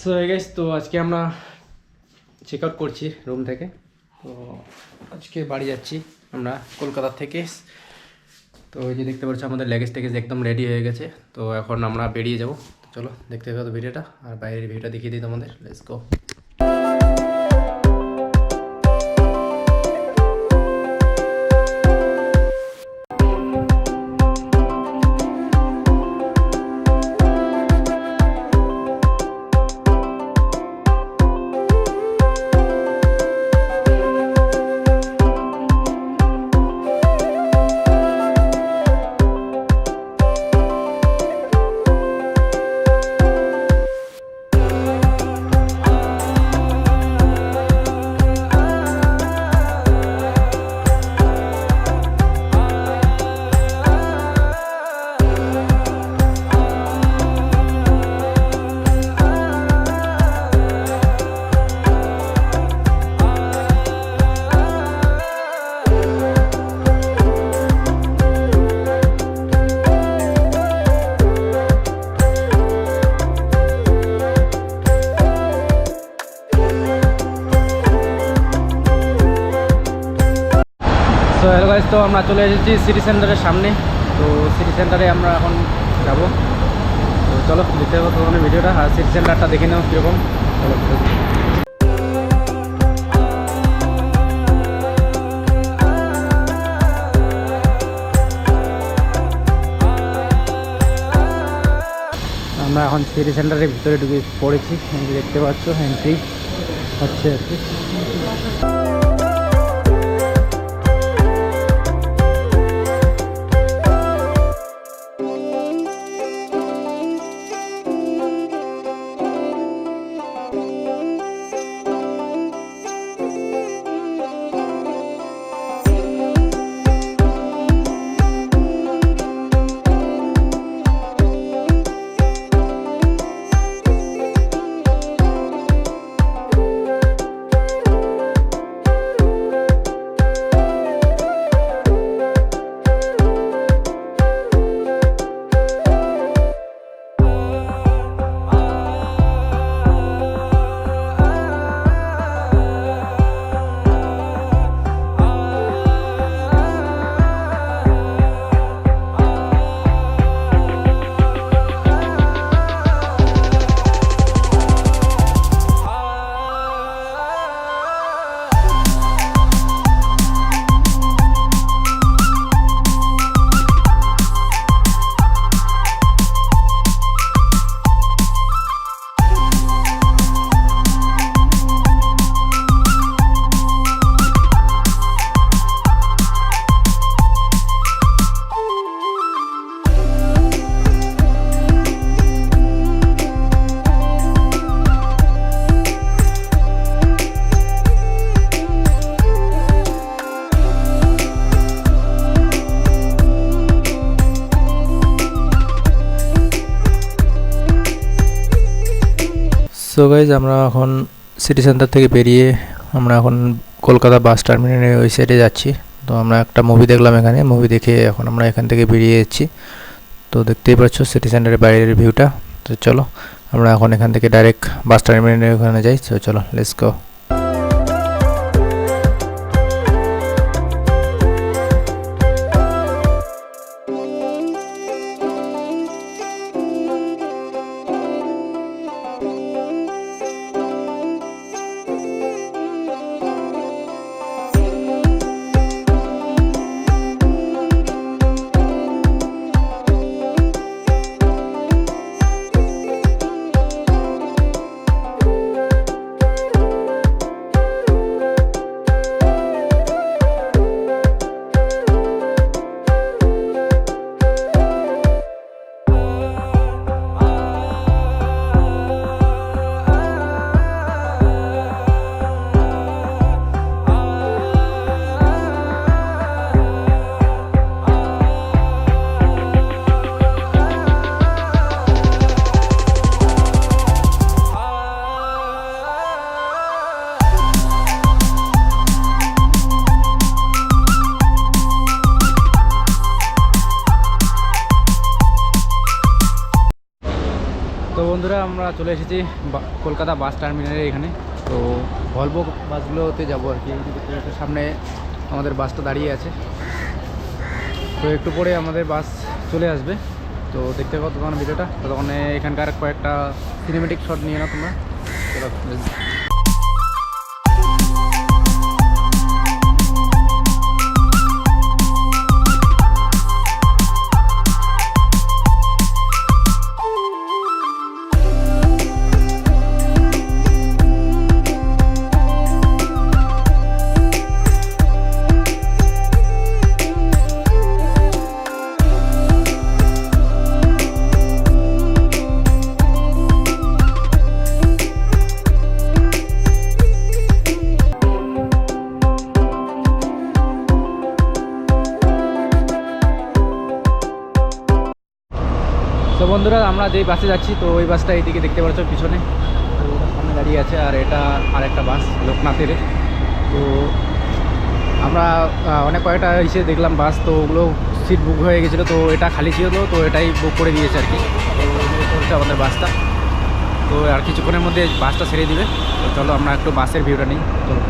So guys, তো আজকে আমরা চেক আউট করছি রুম থেকে। তো আজকে বাড়ি যাচ্ছি আমরা কলকাতা থেকে। তো এই যে দেখতে পাচ্ছ আমাদের ল্যাগেজ ট্যাগেজ একদম রেডি হয়ে গেছে। তো এখন আমরা বেরিয়ে যাব। চলো দেখতে হবে ভিডিওটা, আর বাইরের ভিডিওটা দেখিয়ে দিই তোমাদের। Let's go. So hello guys, তো আমরা চলে এসেছি সিটি সেন্টারের সামনে। তো সিটি সেন্টারে আমরা এখন যাব। তো চলো দেখতে হবে তোমাদের ভিডিওটা, আর সিটি সেন্টারটা দেখে নাও কীরকম। চলো আমরা এখন সিটি সেন্টারের ভিতরে ঢুকে পড়েছি। দেখতে পাচ্ছ এন্ট্রি হচ্ছে আর কি। সো গাইজ, আমরা এখন সিটি সেন্টার থেকে বেরিয়ে আমরা এখন কলকাতা বাস টার্মিনালের ওই সাইডে যাচ্ছি। তো আমরা একটা মুভি দেখলাম এখানে, মুভি দেখে এখন আমরা এখান থেকে বেরিয়ে যাচ্ছি। তো দেখতেই পাচ্ছ সিটি সেন্টারের বাইরের ভিউটা। তো চলো আমরা এখন এখান থেকে ডাইরেক্ট বাস টার্মিনালের ওখানে যাই। তো চলো লেটস গো। বন্ধুরা আমরা চলে এসেছি কলকাতা বাস টার্মিনালে এখানে। তো ভলভো বাসগুলোতে যাবো আর কি। সামনে আমাদের বাসটা দাঁড়িয়ে আছে, তো একটু পরে আমাদের বাস চলে আসবে। তো দেখতে পাবো তখন ভিডিওটা, ততক্ষণে এখানকার কয়েকটা সিনেমেটিক শট নিয়ে নাও তোমরা। তো বন্ধুরা আমরা যেই বাসে যাচ্ছি, তো ওই বাসটা এইদিকে দেখতে পাচ্ছ পিছনে, তো ওটার সামনে দাঁড়িয়ে আছে। আর এটা আরেকটা বাস লোকনাথের। তো আমরা অনেক কয়েকটা এসে দেখলাম বাস, তো ওগুলো সিট বুক হয়ে গেছিলো, তো এটা খালি ছিল, তো এটাই বুক করে দিয়েছে আর কি। তো হচ্ছে আমাদের বাসটা, তো আর কিছুক্ষণের মধ্যে বাসটা ছেড়ে দিবে। তো চলো আমরা একটু বাসের ভিউটা নিই। চলো।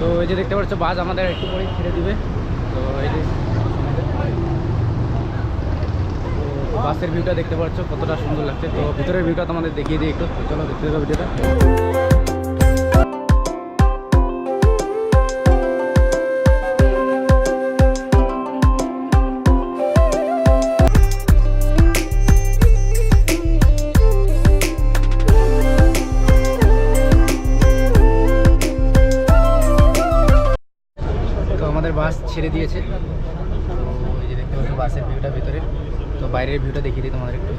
তো এই যে দেখতে পাচ্ছ বাস আমাদের একটু পরেই ছেড়ে দিবে। তো এই যে বাসের ভিউটা দেখতে পাচ্ছ কতটা সুন্দর লাগছে। তো ভিতরের ভিউটা তোমাদের দেখিয়ে দিই একটু। চলো দেখতে দেবো ভিডিওটা। আমাদের বাস ছেড়ে দিয়েছে। তো এই যে দেখতে পাচ্ছ বাসের ভিউটা ভিতরে। তো বাইরের ভিউটা দেখিয়ে দিই তোমাদের একটু।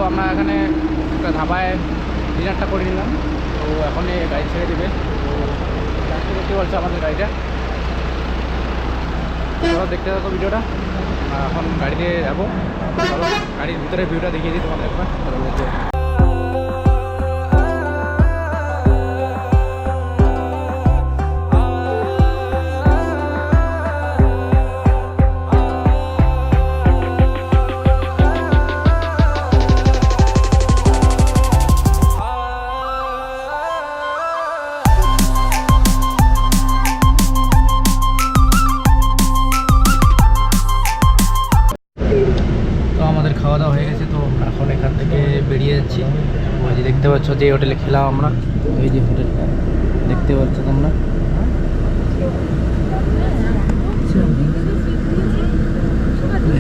আমরা এখানে একটা ধাবায় ডিনারটা করে নিলাম। তো এখন গাড়ি ছেড়ে দেবে। তো দেখতে পাচ্ছ আমাদের গাড়িটা, তোমরা দেখতে থাকো ভিডিওটা। এখন গাড়িতে যাবো, চলো গাড়ির ভিতরে ভিউটা দেখিয়ে দিই তোমাদের একবার। আমাদের খাওয়া দাওয়া হয়ে গেছে, তো আমরা এখন এখান থেকে বেরিয়ে যাচ্ছি। ওই যে দেখতে পাচ্ছ যে হোটেলে খেলাম আমরা, এই যে হোটেলটা দেখতে পাচ্ছ তোমরা।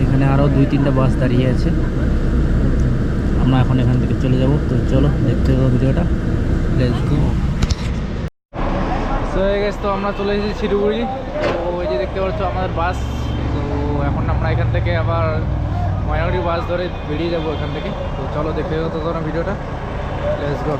এখানে আরও 2-3টা বাস দাঁড়িয়ে আছে, আমরা এখন এখান থেকে চলে যাব। তো চলো দেখতে পাবো ভিডিওটা। হয়ে গেছে, তো আমরা চলে এসেছি শিলিগুড়ি। তো ওই যে দেখতে পাচ্ছ আমাদের বাস। তো এখন আমরা এখান থেকে আবার ময়নাগুড়ি বাস ধরে বেরিয়ে যাবো এখান থেকে। তো চলো দেখতে হতো তোমরা ভিডিওটা। Let's go.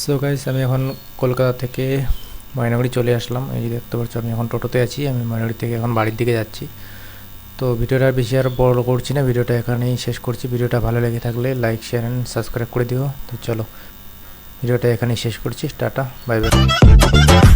সো গাইস, আমি এখন কলকাতা থেকে ময়নাগুড়ি চলে আসলাম। এই যে দেখতে পাচ্ছ আমি এখন টোটোতে আছি, আমি ময়নাগুড়ি থেকে এখন বাড়ির দিকে যাচ্ছি। তো ভিডিওটা বেশি আর বড় করছি না, ভিডিওটা এখানেই শেষ করছি। ভিডিওটা ভালো লেগে থাকলে লাইক, শেয়ার অ্যান্ড সাবস্ক্রাইব করে দিও। তো চলো ভিডিওটা এখানেই শেষ করছি। Tata, bye bye.